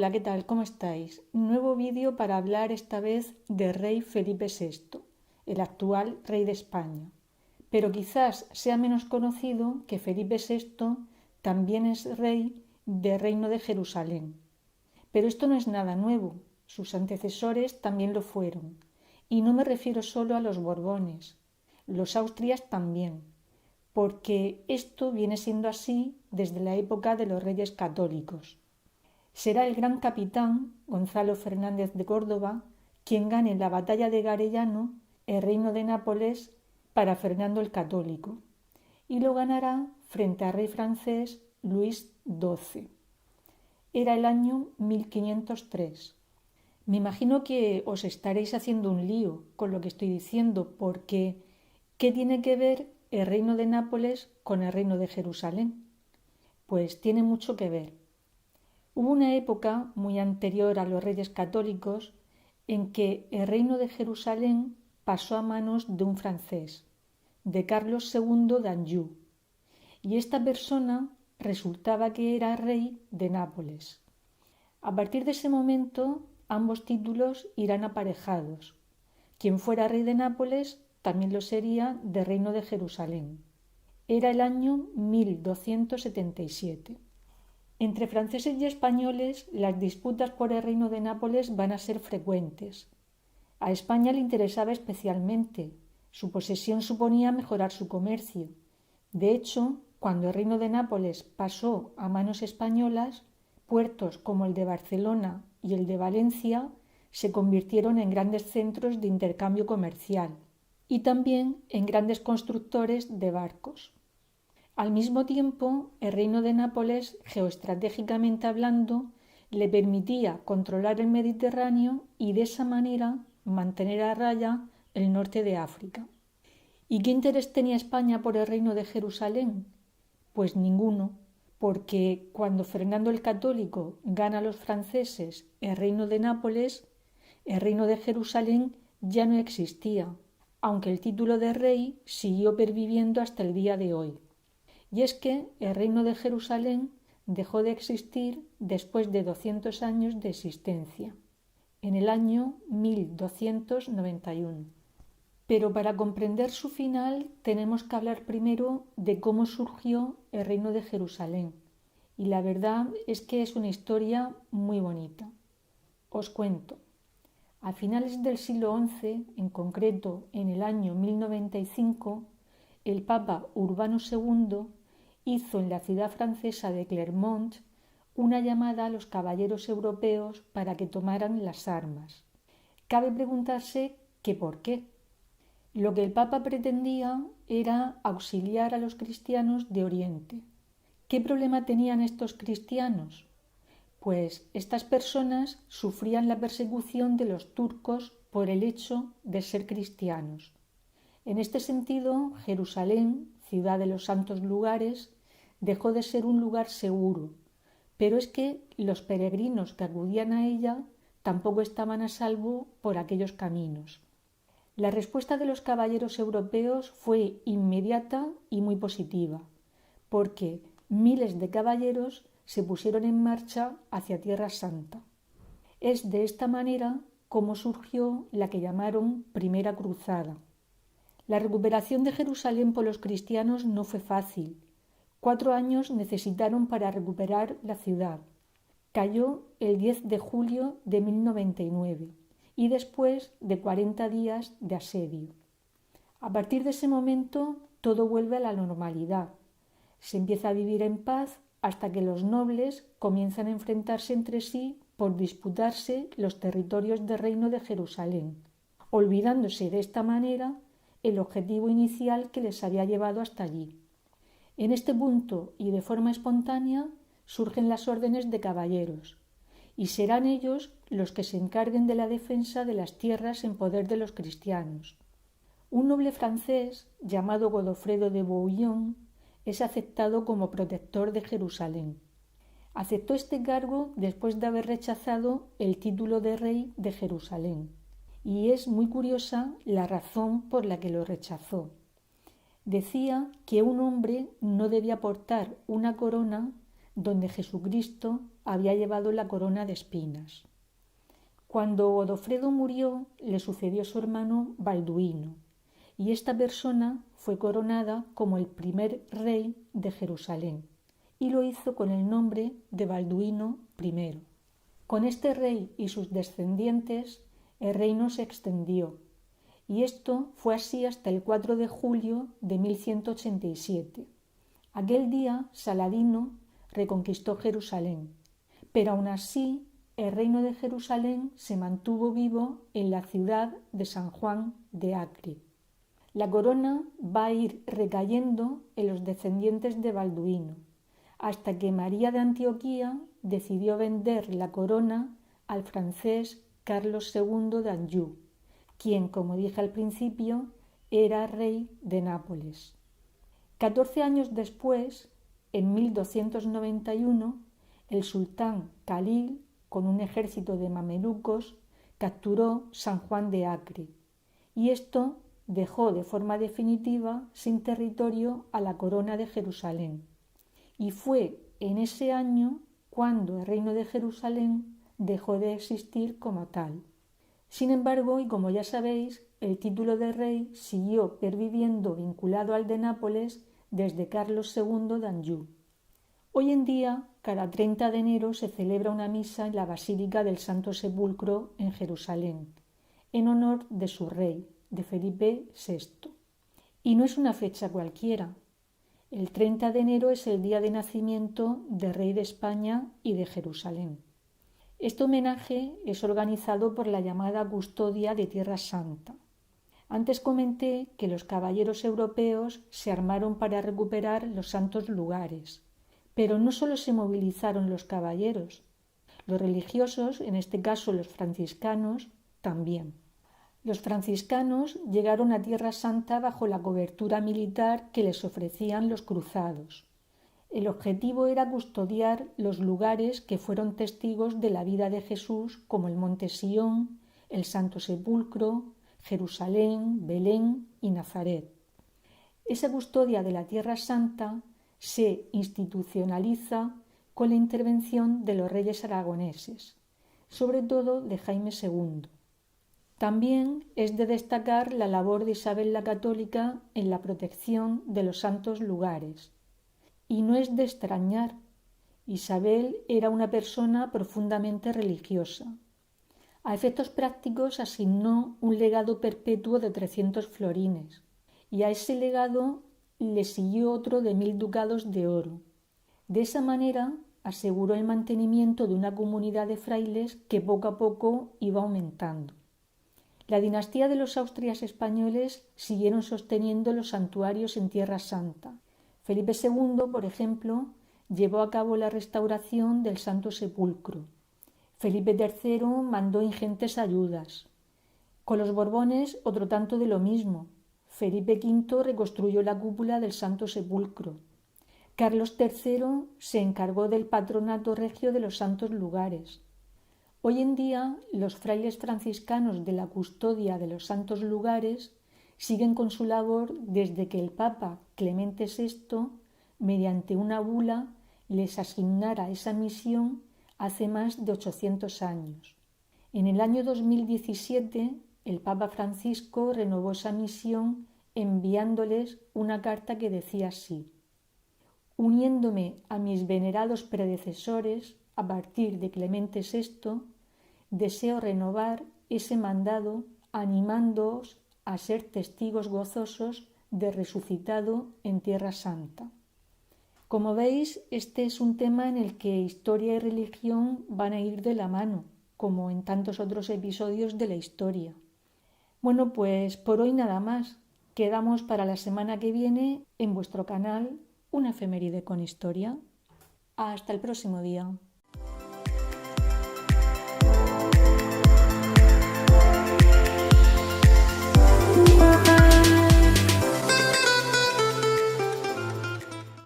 Hola, ¿qué tal? ¿Cómo estáis? Nuevo vídeo para hablar esta vez de rey Felipe VI, el actual rey de España. Pero quizás sea menos conocido que Felipe VI también es rey del Reino de Jerusalén. Pero esto no es nada nuevo, sus antecesores también lo fueron. Y no me refiero solo a los Borbones, los Austrias también, porque esto viene siendo así desde la época de los reyes católicos. Será el gran capitán Gonzalo Fernández de Córdoba quien gane en la batalla de Garellano el reino de Nápoles para Fernando el Católico, y lo ganará frente al rey francés Luis XII. Era el año 1503. Me imagino que os estaréis haciendo un lío con lo que estoy diciendo, porque ¿qué tiene que ver el reino de Nápoles con el reino de Jerusalén? Pues tiene mucho que ver. Hubo una época muy anterior a los reyes católicos en que el reino de Jerusalén pasó a manos de un francés, de Carlos II d'Anjou, y esta persona resultaba que era rey de Nápoles. A partir de ese momento, ambos títulos irán aparejados. Quien fuera rey de Nápoles también lo sería del reino de Jerusalén. Era el año 1277. Entre franceses y españoles, las disputas por el reino de Nápoles van a ser frecuentes. A España le interesaba especialmente. Su posesión suponía mejorar su comercio. De hecho, cuando el reino de Nápoles pasó a manos españolas, puertos como el de Barcelona y el de Valencia se convirtieron en grandes centros de intercambio comercial y también en grandes constructores de barcos. Al mismo tiempo, el reino de Nápoles, geoestratégicamente hablando, le permitía controlar el Mediterráneo y de esa manera mantener a raya el norte de África. ¿Y qué interés tenía España por el reino de Jerusalén? Pues ninguno, porque cuando Fernando el Católico gana a los franceses el reino de Nápoles, el reino de Jerusalén ya no existía, aunque el título de rey siguió perviviendo hasta el día de hoy. Y es que el reino de Jerusalén dejó de existir después de 200 años de existencia, en el año 1291. Pero para comprender su final tenemos que hablar primero de cómo surgió el reino de Jerusalén. Y la verdad es que es una historia muy bonita. Os cuento. A finales del siglo XI, en concreto en el año 1095, el Papa Urbano II hizo en la ciudad francesa de Clermont una llamada a los caballeros europeos para que tomaran las armas. Cabe preguntarse que por qué. Lo que el Papa pretendía era auxiliar a los cristianos de Oriente. ¿Qué problema tenían estos cristianos? Pues estas personas sufrían la persecución de los turcos por el hecho de ser cristianos. En este sentido, Jerusalén, ciudad de los santos lugares, dejó de ser un lugar seguro, pero es que los peregrinos que acudían a ella tampoco estaban a salvo por aquellos caminos. La respuesta de los caballeros europeos fue inmediata y muy positiva, porque miles de caballeros se pusieron en marcha hacia Tierra Santa. Es de esta manera como surgió la que llamaron Primera Cruzada. La recuperación de Jerusalén por los cristianos no fue fácil. 4 años necesitaron para recuperar la ciudad. Cayó el 10 de julio de 1099 y después de 40 días de asedio. A partir de ese momento todo vuelve a la normalidad. Se empieza a vivir en paz hasta que los nobles comienzan a enfrentarse entre sí por disputarse los territorios del reino de Jerusalén, olvidándose de esta manera el objetivo inicial que les había llevado hasta allí. En este punto y de forma espontánea surgen las órdenes de caballeros, y serán ellos los que se encarguen de la defensa de las tierras en poder de los cristianos. Un noble francés llamado Godofredo de Bouillon es aceptado como protector de Jerusalén. Aceptó este cargo después de haber rechazado el título de rey de Jerusalén, y es muy curiosa la razón por la que lo rechazó. Decía que un hombre no debía portar una corona donde Jesucristo había llevado la corona de espinas. Cuando Godofredo murió, le sucedió su hermano Balduino, y esta persona fue coronada como el primer rey de Jerusalén, y lo hizo con el nombre de Balduino I. Con este rey y sus descendientes, el reino se extendió, y esto fue así hasta el 4 de julio de 1187. Aquel día Saladino reconquistó Jerusalén, pero aún así el reino de Jerusalén se mantuvo vivo en la ciudad de San Juan de Acre. La corona va a ir recayendo en los descendientes de Balduino, hasta que María de Antioquía decidió vender la corona al francés Carlos II de Anjou, quien, como dije al principio, era rey de Nápoles. 14 años después, en 1291, el sultán Khalil, con un ejército de mamelucos, capturó San Juan de Acre, y esto dejó de forma definitiva sin territorio a la corona de Jerusalén. Y fue en ese año cuando el reino de Jerusalén dejó de existir como tal. Sin embargo, y como ya sabéis, el título de rey siguió perviviendo vinculado al de Nápoles desde Carlos II de Anjou. Hoy en día, cada 30 de enero se celebra una misa en la Basílica del Santo Sepulcro en Jerusalén, en honor de su rey, de Felipe VI. Y no es una fecha cualquiera. El 30 de enero es el día de nacimiento del rey de España y de Jerusalén. Este homenaje es organizado por la llamada Custodia de Tierra Santa. Antes comenté que los caballeros europeos se armaron para recuperar los santos lugares, pero no solo se movilizaron los caballeros, los religiosos, en este caso los franciscanos, también. Los franciscanos llegaron a Tierra Santa bajo la cobertura militar que les ofrecían los cruzados. El objetivo era custodiar los lugares que fueron testigos de la vida de Jesús, como el Monte Sión, el Santo Sepulcro, Jerusalén, Belén y Nazaret. Esa custodia de la Tierra Santa se institucionaliza con la intervención de los reyes aragoneses, sobre todo de Jaime II. También es de destacar la labor de Isabel la Católica en la protección de los santos lugares. Y no es de extrañar, Isabel era una persona profundamente religiosa. A efectos prácticos asignó un legado perpetuo de 300 florines, y a ese legado le siguió otro de 1000 ducados de oro. De esa manera aseguró el mantenimiento de una comunidad de frailes que poco a poco iba aumentando. La dinastía de los Austrias españoles siguieron sosteniendo los santuarios en Tierra Santa. Felipe II, por ejemplo, llevó a cabo la restauración del Santo Sepulcro. Felipe III mandó ingentes ayudas. Con los Borbones otro tanto de lo mismo. Felipe V reconstruyó la cúpula del Santo Sepulcro. Carlos III se encargó del patronato regio de los santos lugares. Hoy en día, los frailes franciscanos de la custodia de los santos lugares siguen con su labor desde que el Papa Clemente VI, mediante una bula, les asignara esa misión hace más de 800 años. En el año 2017, el Papa Francisco renovó esa misión enviándoles una carta que decía así: uniéndome a mis venerados predecesores, a partir de Clemente VI, deseo renovar ese mandado animándoos a ser testigos gozosos de resucitado en Tierra Santa. Como veis, este es un tema en el que historia y religión van a ir de la mano, como en tantos otros episodios de la historia. Bueno, pues por hoy nada más. Quedamos para la semana que viene en vuestro canal Una efeméride con historia. Hasta el próximo día.